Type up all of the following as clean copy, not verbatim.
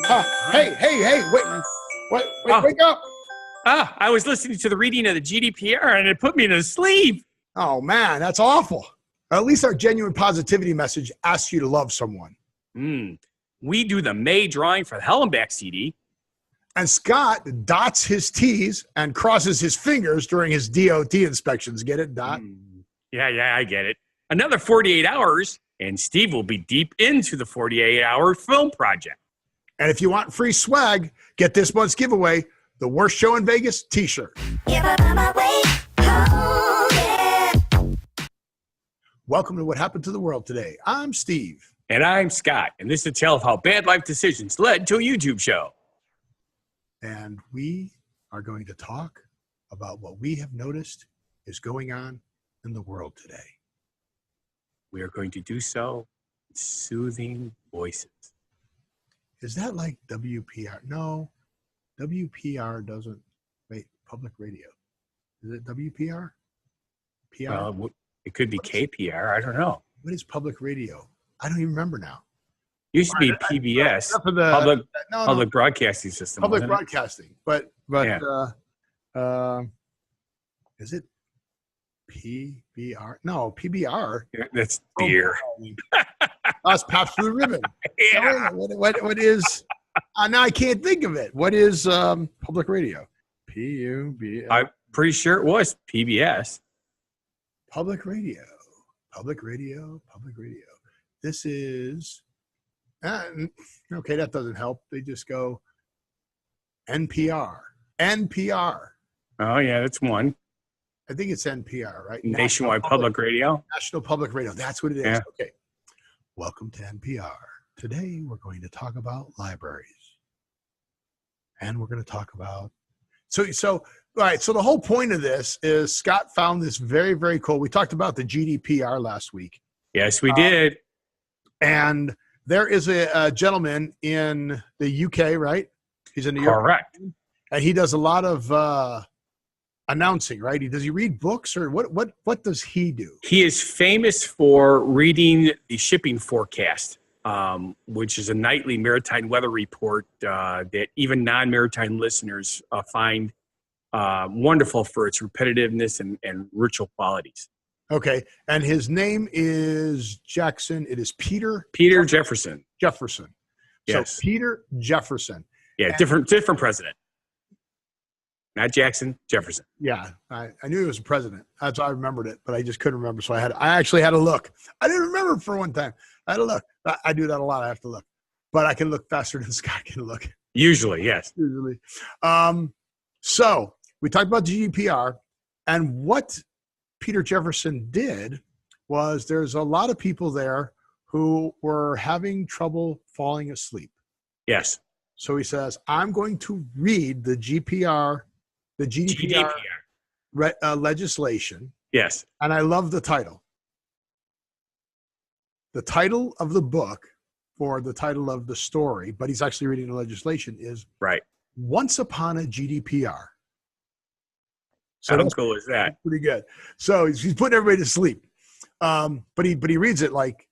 Hey, wake up. I was listening to the reading of the GDPR and it put me to sleep. Oh, man, that's awful. At least our genuine positivity message asks you to love someone. We do the May drawing for the Hellenback CD. And Scott dots his T's and crosses his fingers during his DOT inspections. Get it, Dot? Yeah, I get it. Another 48 hours, and Steve will be deep into the 48-hour film project. And if you want free swag, get this month's giveaway, the Worst Show in Vegas t-shirt. Welcome to What Happened to the World Today. I'm Steve. And I'm Scott, and this is a tale of how bad life decisions led to a YouTube show. And we are going to talk about what we have noticed is going on in the world today. We are going to do so with soothing voices. Is that like WPR? No, WPR doesn't. Wait, public radio. Is it WPR? PR? It could be KPR. I don't know. What is public radio? I don't even remember now. Used to be PBS, public broadcasting system. Public broadcasting, but yeah. Is it PBR? No, PBR. That's beer. That's Pabst Blue Ribbon. Yeah. What is? Now I can't think of it. What is public radio? PUB. I'm pretty sure it was PBS. Public radio. This is. Okay, that doesn't help. They just go NPR. Oh, yeah, that's one. I think it's NPR, right? Nationwide Public Radio. National Public Radio. That's what it is. Yeah. Okay. Welcome to NPR. Today, we're going to talk about libraries. And we're going to talk about... So, all right, so the whole point of this is Scott found this very, very cool. We talked about the GDPR last week. Yes, we did. And there is a gentleman in the UK, right? He's in New York. Correct. And he does a lot of announcing, right? Does he read books or what does he do? He is famous for reading the shipping forecast, which is a nightly maritime weather report that even non-maritime listeners find wonderful for its repetitiveness and ritual qualities. Okay. And his name is Jackson. It is Peter Jefferson. Jefferson. Yes. So Peter Jefferson. Yeah, different president. Not Jackson, Jefferson. Yeah, I knew he was a president. That's why I remembered it, but I just couldn't remember. So I actually had to look. I didn't remember for one time. I had to look. I do that a lot. I have to look. But I can look faster than Scott can look. Usually, yes. Usually. So we talked about GDPR, and what Peter Jefferson did was there's a lot of people there who were having trouble falling asleep. Yes. So he says, I'm going to read the GDPR legislation. Yes. And I love the title. The title of the book or the title of the story, but he's actually reading the legislation, is right. Once Upon a GDPR. So how cool is that? Pretty good. So he's putting everybody to sleep. But he reads it like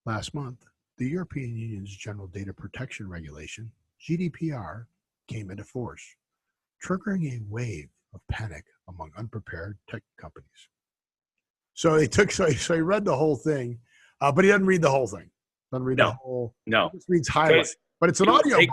last month. The European Union's General Data Protection Regulation, GDPR, came into force, triggering a wave of panic among unprepared tech companies. So he read the whole thing, but he doesn't read the whole thing. Doesn't read the whole. No. He just reads highlights. But it's an audio book.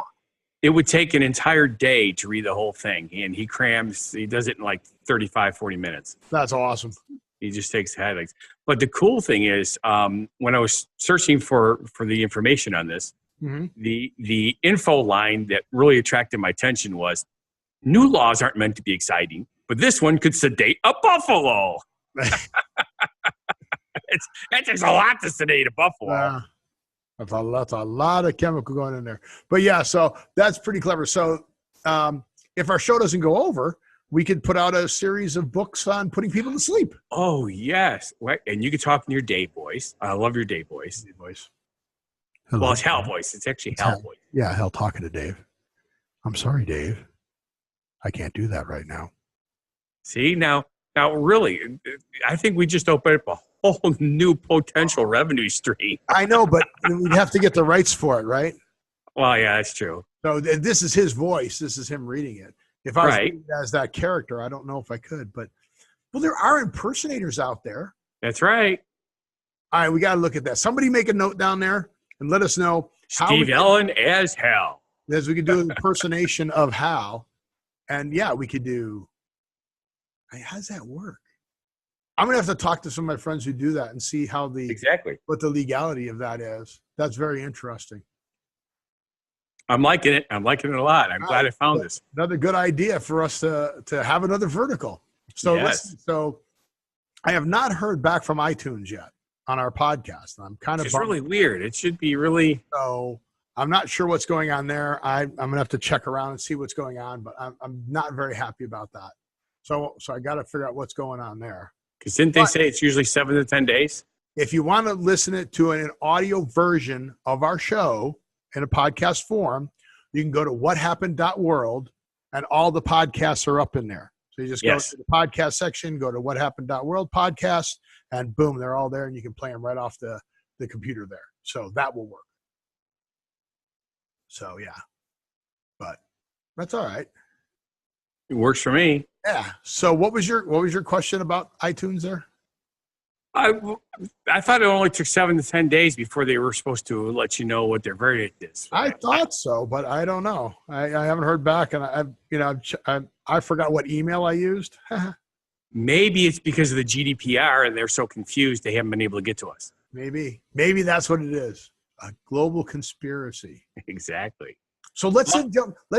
It would take an entire day to read the whole thing, and he does it in like 35, 40 minutes. That's awesome. He just takes headaches. But the cool thing is, when I was searching for the information on this, the info line that really attracted my attention was, new laws aren't meant to be exciting, but this one could sedate a buffalo. That takes a lot to sedate a buffalo. That's a lot of chemical going in there. But yeah, so that's pretty clever. So if our show doesn't go over, we could put out a series of books on putting people to sleep. Oh, yes. And you can talk in your Dave voice. I love your Dave voice. Dave voice. Well, it's Hal voice. It's actually Hal voice. Yeah, Hal talking to Dave. I'm sorry, Dave. I can't do that right now. See, now really, I think we just opened up a whole new potential revenue stream. I know, but we'd have to get the rights for it, right? Well, yeah, that's true. So this is his voice. This is him reading it. If I was reading it as that character, I don't know if I could. But, well, there are impersonators out there. That's right. All right, we got to look at that. Somebody make a note down there and let us know. Steve Allen as Hal. As we could do an impersonation of Hal. And, yeah, we could do – how does that work? I'm going to have to talk to some of my friends who do that and see how what the legality of that is. That's very interesting. I'm liking it. I'm liking it a lot. I'm glad I found this. Another good idea for us to have another vertical. So listen, so I have not heard back from iTunes yet on our podcast. I'm kind of really weird. It should be really. So I'm not sure what's going on there. I'm going to have to check around and see what's going on, but I'm not very happy about that. So I got to figure out what's going on there. Because didn't they say it's usually 7 to 10 days? If you want to listen to an audio version of our show in a podcast form, you can go to whathappened.world, and all the podcasts are up in there. So you just go to the podcast section, go to whathappened.world podcast, and boom, they're all there, and you can play them right off the computer there. So that will work. So, yeah. But that's all right. It works for me. Yeah. So what was your question about iTunes there? I thought it only took 7 to 10 days before they were supposed to let you know what their verdict is. I thought so, but I don't know. I haven't heard back, and I forgot what email I used. Maybe it's because of the GDPR, and they're so confused they haven't been able to get to us. Maybe that's what it is. A global conspiracy. Exactly. So let's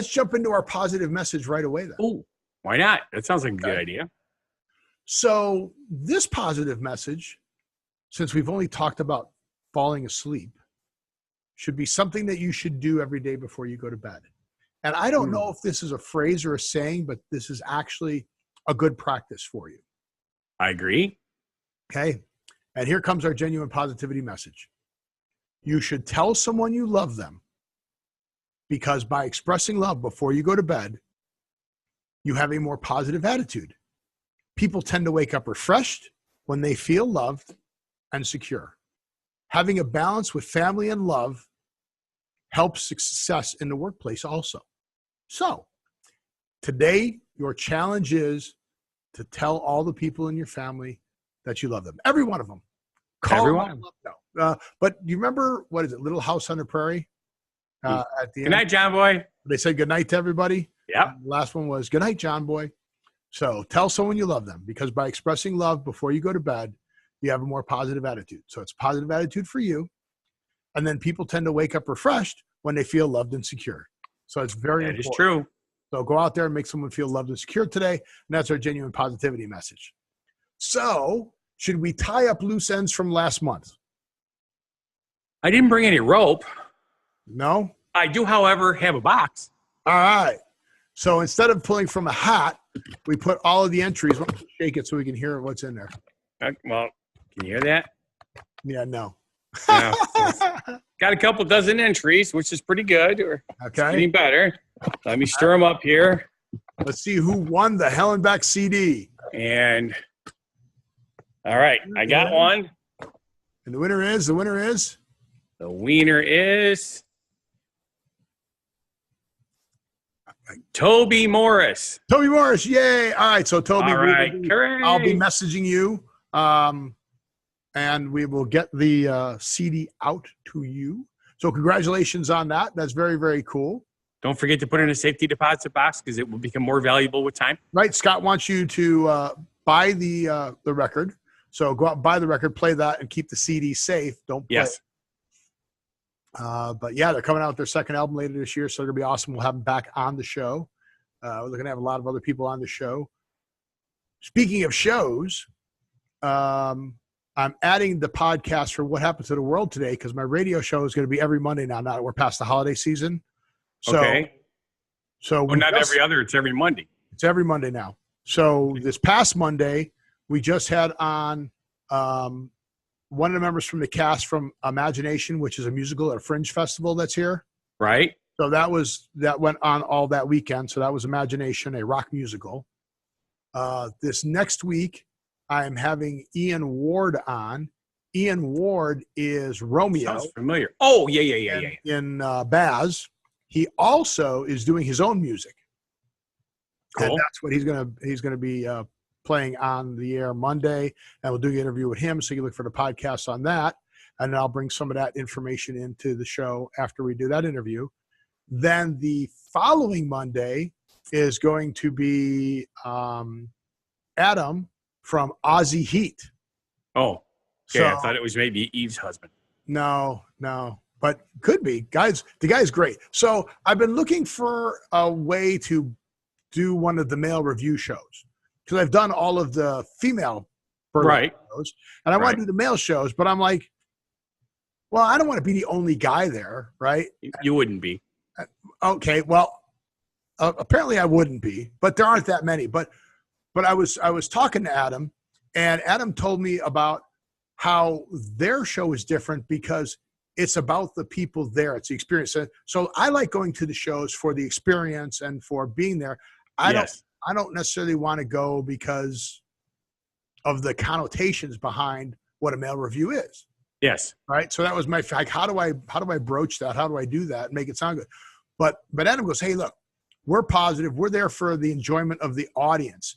jump into our positive message right away then. Oh, why not? That sounds like a good idea. So this positive message, since we've only talked about falling asleep, should be something that you should do every day before you go to bed. And I don't know if this is a phrase or a saying, but this is actually a good practice for you. I agree. Okay. And here comes our genuine positivity message. You should tell someone you love them, because by expressing love before you go to bed, you have a more positive attitude. People tend to wake up refreshed when they feel loved and secure. Having a balance with family and love helps success in the workplace also. So today, your challenge is to tell all the people in your family that you love them. Every one of them. Call everyone. No. But you remember, what is it, Little House on the Prairie? At the good night, John Boy. They said good night to everybody. Yeah. The last one was good night, John Boy. So tell someone you love them, because by expressing love before you go to bed, you have a more positive attitude. So it's a positive attitude for you. And then people tend to wake up refreshed when they feel loved and secure. So it's very important. That is true. So go out there and make someone feel loved and secure today. And that's our genuine positivity message. So should we tie up loose ends from last month? I didn't bring any rope. No? I do, however, have a box. All right. So instead of pulling from a hat, we put all of the entries. Why don't you shake it so we can hear what's in there? Well, can you hear that? Yeah, no. No. Got a couple dozen entries, which is pretty good. Or okay. Getting better. Let me stir them up here. Let's see who won the Hellenback CD. And all right, I got one. And the winner is? The winner is Toby Morris. Toby Morris, yay. All right, so Toby, all right. I'll be messaging you, and we will get the CD out to you. So congratulations on that. That's very, very cool. Don't forget to put in a safety deposit box, because it will become more valuable with time. Right, Scott wants you to buy the record. So go out and buy the record, play that, and keep the CD safe. Don't play it. But yeah, they're coming out with their second album later this year, so it'll be awesome. We'll have them back on the show. We're going to have a lot of other people on the show. Speaking of shows, I'm adding the podcast for What Happened to the World today, because my radio show is going to be every Monday now that we're past the holiday season. So, okay. So not every other, it's every Monday. It's every Monday now. So this past Monday, we just had on one of the members from the cast from Imagination, which is a musical at a Fringe Festival that's here. Right. So that went on all that weekend. So that was Imagination, a rock musical. This next week, I am having Ian Ward on. Ian Ward is Romeo. Sounds familiar. Oh, yeah. In Baz. he also is doing his own music. Cool. And that's what he's gonna be playing on the air Monday, and we'll do an interview with him. So you can look for the podcast on that, and then I'll bring some of that information into the show after we do that interview. Then the following Monday is going to be Adam from Aussie Heat. Oh, So, yeah. I thought it was maybe Eve's husband. No, but could be. The guy's great. So I've been looking for a way to do one of the male review shows because I've done all of the female Right. shows, and I want to do the male shows, but I'm like, well, I don't want to be the only guy there, right? You wouldn't be. Okay, well, apparently I wouldn't be, but there aren't that many. But I was talking to Adam, and Adam told me about how their show is different because it's about the people there. It's the experience. So I like going to the shows for the experience and for being there. I don't necessarily want to go because of the connotations behind what a male review is. Yes. Right. So that was my like, how do I broach that? How do I do that and make it sound good? But Adam goes, hey, look, we're positive. We're there for the enjoyment of the audience.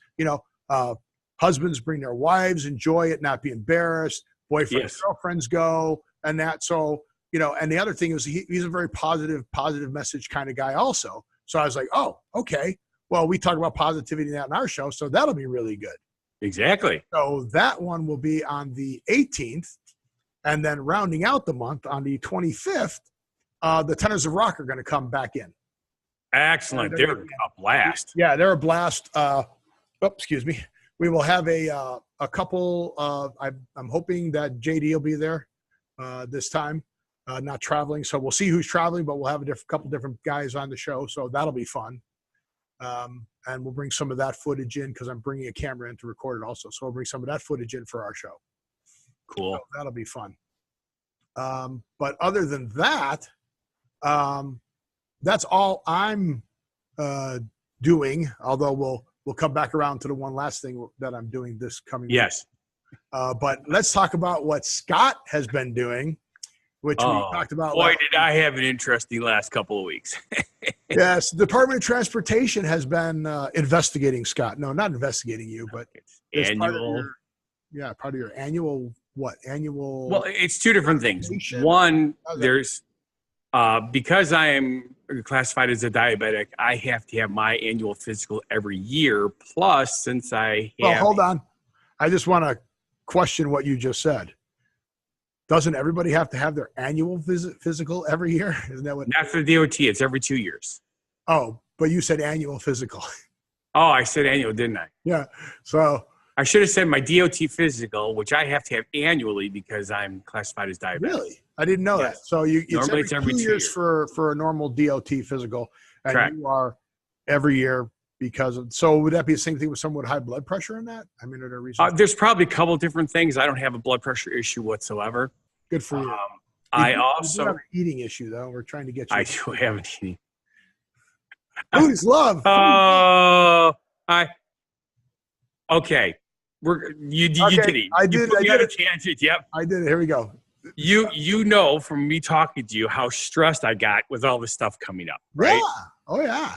Husbands bring their wives, enjoy it, not be embarrassed. Boyfriends, girlfriends go, and that. So, and the other thing is he's a very positive message kind of guy also. So I was like, oh, okay. Well, we talk about positivity in our show, so that'll be really good. Exactly. So that one will be on the 18th, and then rounding out the month on the 25th, the Tenors of Rock are going to come back in. Excellent. They're a blast. Yeah, they're a blast. Excuse me. We will have a couple. I'm hoping that JD will be there this time, not traveling. So we'll see who's traveling, but we'll have a couple different guys on the show. So that'll be fun. And we'll bring some of that footage in because I'm bringing a camera in to record it also. So we'll bring some of that footage in for our show. Cool. So that'll be fun. But other than that, that's all I'm doing. Although we'll come back around to the one last thing that I'm doing this coming week. But let's talk about what Scott has been doing, which we talked about. Boy, did I have an interesting last couple of weeks. Yes, the Department of Transportation has been investigating Scott. No, not investigating you, but annual. Part of your annual annual. Well, it's two different things. One, there's because I am classified as a diabetic, I have to have my annual physical every year. Plus, since I have, hold on, I just want to question what you just said. Doesn't everybody have to have their annual physical every year? Isn't that what? Not for the DOT. It's every 2 years. Oh, but you said annual physical. Oh, I said annual, didn't I? Yeah. So I should have said my DOT physical, which I have to have annually because I'm classified as diabetic. Really? I didn't know that. So normally it's every 2 years for a normal DOT physical, and correct. You are every year because of. So would that be the same thing with someone with high blood pressure in that? I mean, are there reasons? There's probably a couple of different things. I don't have a blood pressure issue whatsoever. Good for you. I you also have an eating issue though. We're trying to get you. I do have an eating. Food is love. Okay. You did eat. I did. You got a tangent. Yep. I did it. Here we go. You know from me talking to you how stressed I got with all this stuff coming up, right? Yeah. Oh yeah.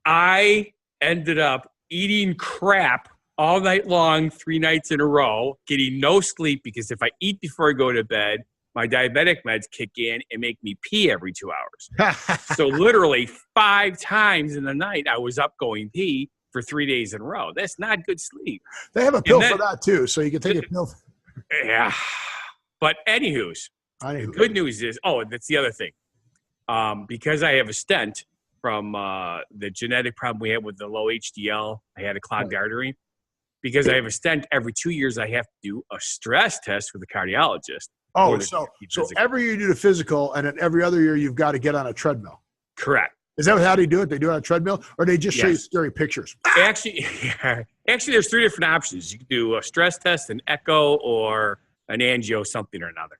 I ended up eating crap all night long, 3 nights in a row, getting no sleep because if I eat before I go to bed, my diabetic meds kick in and make me pee every 2 hours. So literally 5 times in the night, I was up going pee for 3 days in a row. That's not good sleep. They have a pill for that too, so you can take a pill. Yeah. But anywho's, the good news is, that's the other thing. Because I have a stent from the genetic problem we had with the low HDL, I had a clogged artery. Because I have a stent, every 2 years I have to do a stress test with a cardiologist. Oh, so every year you do the physical, and then every other year you've got to get on a treadmill. Correct. Is that how they do it? They do it on a treadmill, or they just show you scary pictures? Actually, there's 3 different options. You can do a stress test, an echo, or an angio, something or another.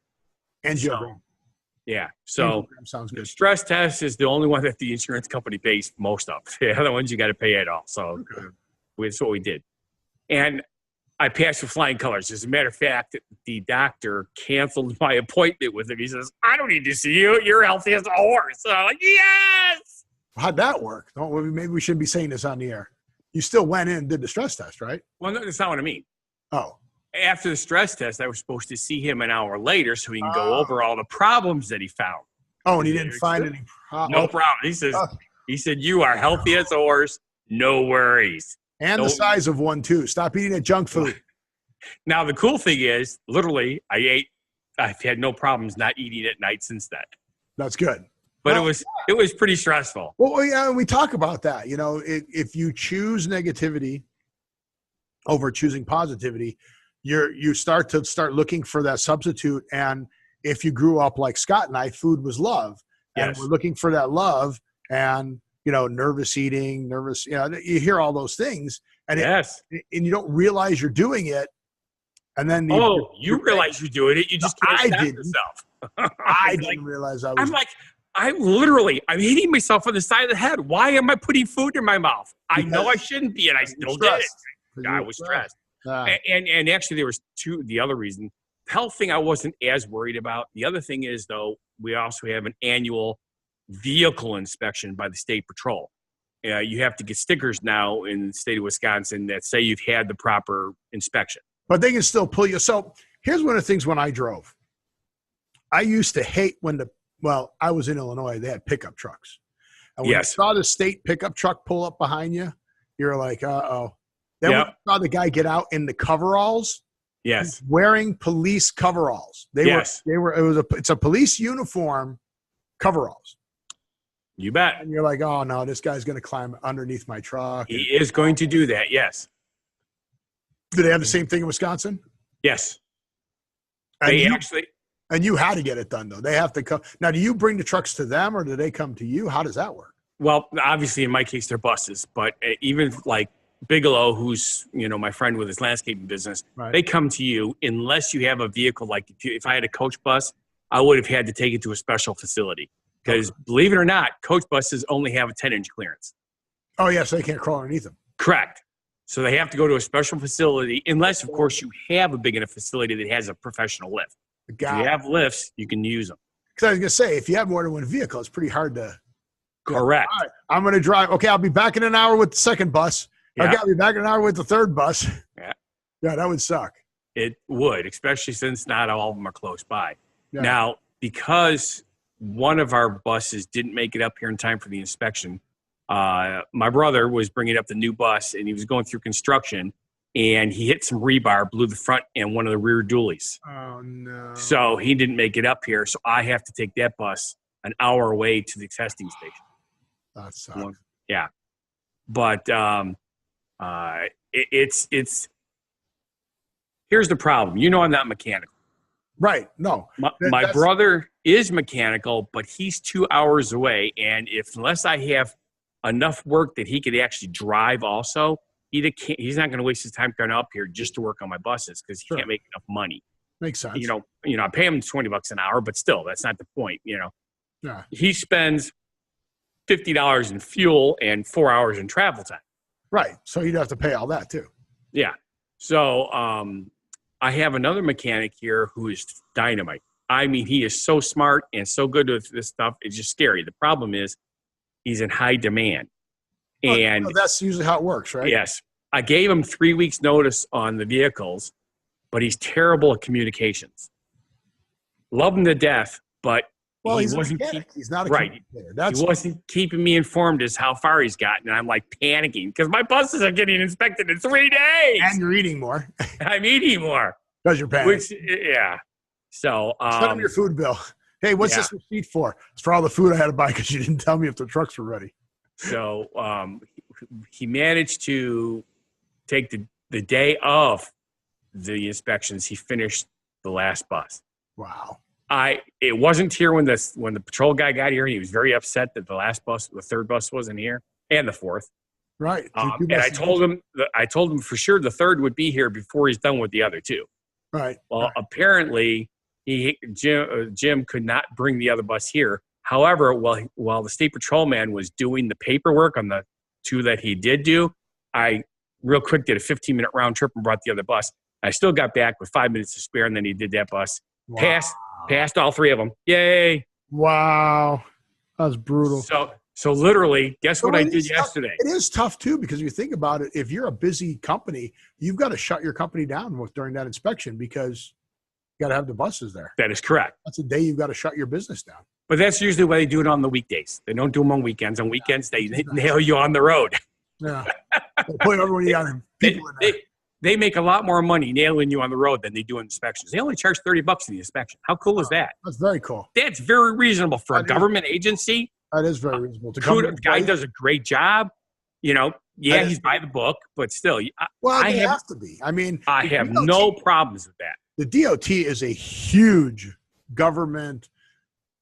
Angiogram. So sounds good. The stress test is the only one that the insurance company pays most of. The other ones you got to pay at all. So that's what we did. And I passed with flying colors. As a matter of fact, the doctor canceled my appointment with him. He says, I don't need to see you. You're healthy as a horse. So I'm like, yes. How'd that work? Maybe we shouldn't be saying this on the air. You still went in and did the stress test, right? Well, no, that's not what I mean. Oh. After the stress test, I was supposed to see him an hour later so he can go over all the problems that he found. Oh, and he didn't find any problems? No problem. He said, you are healthy as a horse. No worries. And the size of one, too. Stop eating that junk food. Now, the cool thing is, literally, I've had no problems not eating at night since then. That's good. But it was pretty stressful. Well, yeah, we talk about that. You know, if you choose negativity over choosing positivity, you start looking for that substitute. And if you grew up like Scott and I, food was love. And Yes. we're looking for that love and, nervous eating, you hear all those things. And Yes. And you don't realize you're doing it. And then you realize you're doing it. You just can't stop yourself. I didn't realize I was. I'm hitting myself on the side of the head. Why am I putting food in my mouth? I know I shouldn't be, and I still did it. I was stressed. And actually, there was the other reason. Health thing I wasn't as worried about. The other thing is, though, we also have an annual vehicle inspection by the State Patrol. You have to get stickers now in the state of Wisconsin that say you've had the proper inspection. But they can still pull you. So here's one of the things when I drove. I used to hate I was in Illinois, they had pickup trucks. And when you saw the state pickup truck pull up behind you, you're like, uh-oh. Then when you saw the guy get out in the coveralls, wearing police coveralls. It's a police uniform coveralls. You bet. And you're like, oh no, this guy's going to climb underneath my truck. He is going to do that, yes. Do they have the same thing in Wisconsin? Yes. And you had to get it done, though. They have to come. Now, do you bring the trucks to them, or do they come to you? How does that work? Well, obviously, in my case, they're buses. But even like Bigelow, who's my friend with his landscaping business, they come to you unless you have a vehicle. Like if I had a coach bus, I would have had to take it to a special facility. Because believe it or not, coach buses only have a 10-inch clearance. Oh, yeah, so they can't crawl underneath them. Correct. So they have to go to a special facility unless, of course, you have a big enough facility that has a professional lift. If you have lifts, you can use them. Because I was going to say, if you have more than one vehicle, it's pretty hard to. Correct. All right, I'm going to drive. Okay, I'll be back in an hour with the second bus. Yeah. I'll be back in an hour with the third bus. Yeah. Yeah, that would suck. It would, especially since not all of them are close by. Yeah. Now, because one of our buses didn't make it up here in time for the inspection, my brother was bringing up the new bus, and he was going through construction, and he hit some rebar, blew the front and one of the rear dualies. Oh, no. So he didn't make it up here. So I have to take that bus an hour away to the testing station. That sucks. Yeah. But it's here's the problem. I'm not mechanical. Right. No. My brother is mechanical, but he's 2 hours away. And unless I have enough work that he could actually drive also, he's not going to waste his time coming up here just to work on my buses because he can't make enough money. Makes sense. I pay him $20 an hour, but still, that's not the point. Yeah. He spends $50 in fuel and 4 hours in travel time. Right. So you'd have to pay all that too. Yeah. So I have another mechanic here who is dynamite. I mean, he is so smart and so good with this stuff. It's just scary. The problem is he's in high demand. And that's usually how it works, right? Yes. I gave him 3 weeks notice on the vehicles, but he's terrible at communications. Love him to death, but he's not a communicator. He wasn't keeping me informed as how far he's gotten. And I'm like panicking because my buses are getting inspected in 3 days. And you're eating more. I'm eating more. Because you're panicking. Yeah. So send him your food bill. Hey, what's this receipt for? It's for all the food I had to buy because you didn't tell me if the trucks were ready. So he managed to take the day of the inspections. He finished the last bus. Wow. It wasn't here when the patrol guy got here. He was very upset that the third bus wasn't here, and the fourth. Right. And I told him for sure the third would be here before he's done with the other two. Right. Well, apparently Jim could not bring the other bus here. However, while the state patrolman was doing the paperwork on the two that he did do, I real quick, did a 15-minute round trip and brought the other bus. I still got back with 5 minutes to spare, and then he did that bus. Wow. Passed all three of them. Yay! Wow, that was brutal. So literally, guess what I did yesterday? It is tough too, because if you think about it, if you're a busy company, you've got to shut your company down during that inspection because you got to have the buses there. That is correct. That's the day you've got to shut your business down. But that's usually why they do it on the weekdays. They don't do them on weekends. On weekends, they nail you on the road. Yeah, put everyone got people in there. They make a lot more money nailing you on the road than they do inspections. They only charge $30 in the inspection. How cool is that? That's very cool. That's very reasonable for a government agency. That is very reasonable. The guy does a great job. You know, yeah, he's by the book, but still. Well, they have to be. I mean, I have no problems with that. The DOT is a huge government,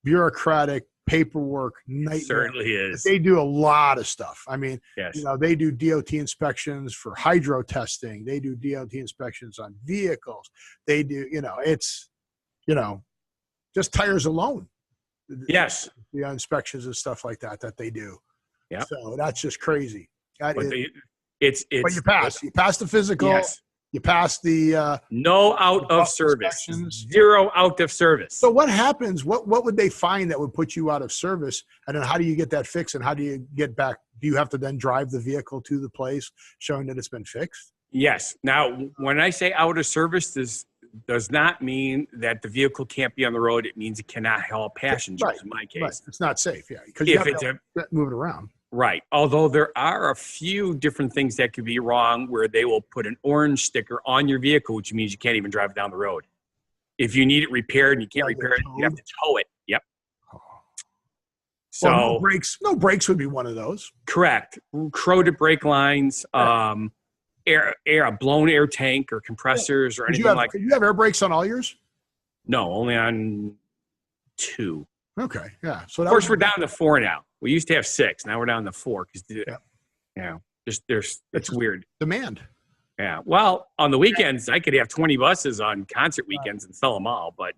bureaucratic, paperwork nightmare. Certainly is. They do a lot of stuff. I mean, yes. You know, they do DOT inspections for hydro testing. They do DOT inspections on vehicles. They do, you know, it's, you know, just tires alone. Yes. The inspections and stuff like that they do. Yeah. So that's just crazy. But you pass. You pass the physical. Yes. You pass the no out of service. 0 out of service. So what happens? What would they find that would put you out of service? And then how do you get that fixed? And how do you get back? Do you have to then drive the vehicle to the place showing that it's been fixed? Yes. Now, when I say out of service, this does not mean that the vehicle can't be on the road. It means it cannot haul passengers. Right. In my case, right. It's not safe. Yeah, because you have to move it around. Right. Although there are a few different things that could be wrong where they will put an orange sticker on your vehicle, which means you can't even drive it down the road. If you need it repaired and you can't repair it, you have to tow it. Yep. So well, no brakes would be one of those. Correct. Corroded brake lines, blown air tank or compressors or anything like that. Do you have air brakes on all yours? No, only on 2. Okay. Yeah. So of course we're down to 4 now. We used to have 6. Now we're down to 4 because it's weird. Demand. Yeah. Well, on the weekends, I could have 20 buses on concert weekends and sell them all. But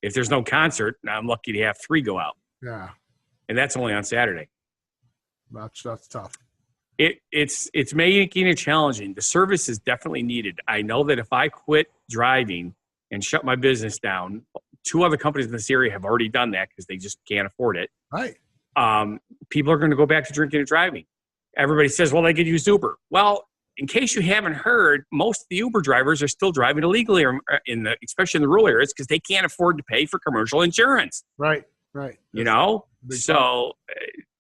if there's no concert, I'm lucky to have 3 go out. Yeah. And that's only on Saturday. That's tough. It's making it challenging. The service is definitely needed. I know that if I quit driving and shut my business down, 2 other companies in this area have already done that because they just can't afford it. Right. People are going to go back to drinking and driving. Everybody says, well, they could use Uber. Well, in case you haven't heard, most of the Uber drivers are still driving illegally, especially in the rural areas, because they can't afford to pay for commercial insurance. Right, right. You know? So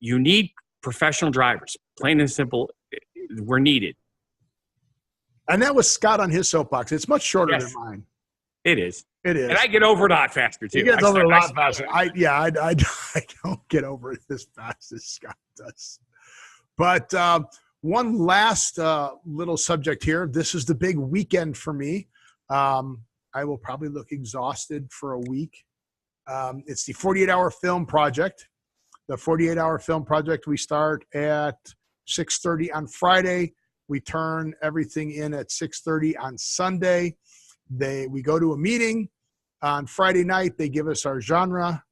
you need professional drivers. Plain and simple, we're needed. And that was Scott on his soapbox. It's much shorter than mine. It is. It is. And I get over it a lot faster, too. He gets over it a lot faster. I don't get over it as fast as Scott does. But one last little subject here. This is the big weekend for me. I will probably look exhausted for a week. It's the 48-hour film project. The 48-hour film project, we start at 6:30 on Friday. We turn everything in at 6:30 on Sunday. We go to a meeting on Friday night. They give us our genre,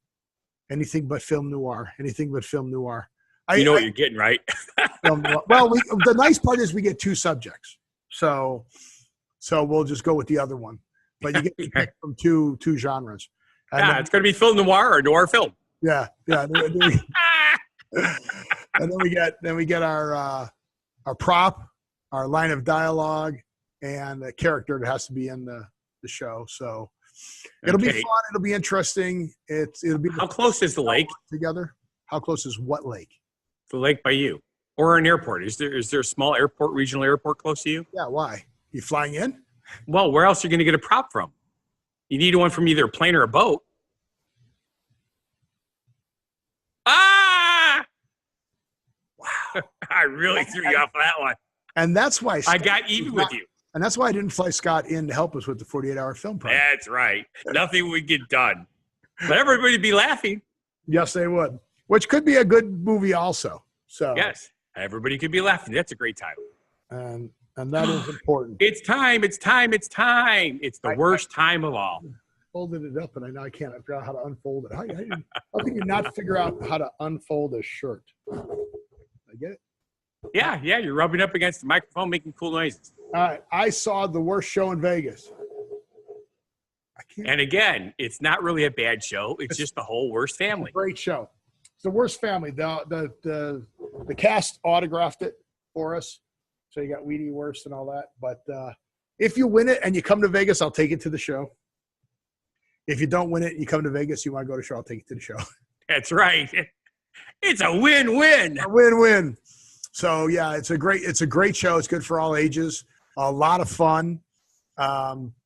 anything but film noir. Anything but film noir. You know what you're getting, right? Film noir. Well, the nice part is we get 2 subjects, so we'll just go with the other one. But you get to pick from two genres. And it's going to be film noir or noir film. Yeah. And then we get our prop, our line of dialogue, and a character that has to be in the show. So it'll be fun. It'll be interesting. It'll be. How close is the lake? Together. How close is what lake? The lake by you, or an airport? Is there a small airport, regional airport close to you? Yeah. Why? You flying in? Well, where else are you going to get a prop from? You need one from either a plane or a boat. Ah! Wow! I really threw you off on that one. And that's why I got even with you. And that's why I didn't fly Scott in to help us with the 48-hour film project. That's right. Nothing would get done. But everybody would be laughing. Yes, they would. Which could be a good movie also. So yes, everybody could be laughing. That's a great title. And that is important. It's time. It's the worst time of all. Folded it up, and I know I can't figure out how to unfold it. How can you not figure out how to unfold a shirt? I get it. Yeah, you're rubbing up against the microphone, making cool noises. All right. I saw the worst show in Vegas. And again, it's not really a bad show. It's just the whole worst family. Great show. It's the worst family. The cast autographed it for us. So you got Weedy Worst and all that. But if you win it and you come to Vegas, I'll take it to the show. If you don't win it and you come to Vegas, you want to go to the show, I'll take it to the show. That's right. It's a win-win. A win-win. So yeah, it's a great show. It's good for all ages. A lot of fun.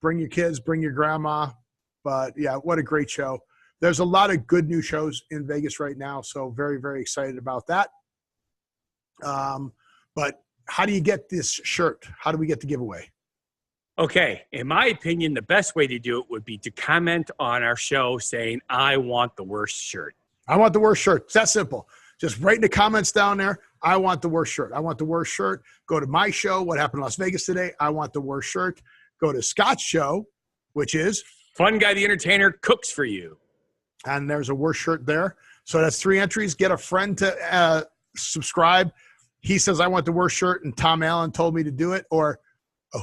Bring your kids, bring your grandma. But yeah, what a great show. There's a lot of good new shows in Vegas right now. So very, very excited about that. But how do you get this shirt? How do we get the giveaway? Okay. In my opinion, the best way to do it would be to comment on our show saying, I want the worst shirt. I want the worst shirt. It's that simple. Just write in the comments down there, I want the worst shirt. I want the worst shirt. Go to my show, What Happened in Las Vegas Today. I want the worst shirt. Go to Scott's show, which is Fun Guy the Entertainer Cooks for You. And there's a worst shirt there. So that's 3 entries. Get a friend to subscribe. He says, I want the worst shirt, and Tom Allen told me to do it. Or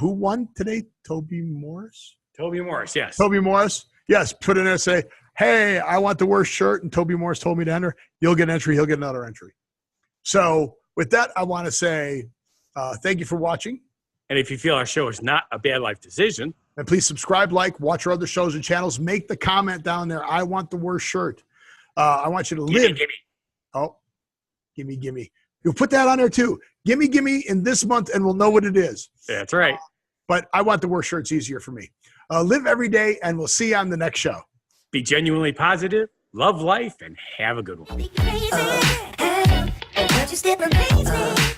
who won today? Toby Morris? Toby Morris, yes. Toby Morris. Yes, put in there and say, hey, I want the worst shirt, and Toby Morris told me to enter. You'll get an entry. He'll get another entry. So with that, I want to say thank you for watching. And if you feel our show is not a bad life decision, and please subscribe, like, watch our other shows and channels. Make the comment down there, I want the worst shirt. I want you to live. Gimme. Oh, gimme. You'll put that on there too. Gimme in this month, and we'll know what it is. That's right. But I want the worst shirt. It's easier for me. Live every day, and we'll see you on the next show. Be genuinely positive, love life, and have a good one. Be crazy, and watch you step amazing.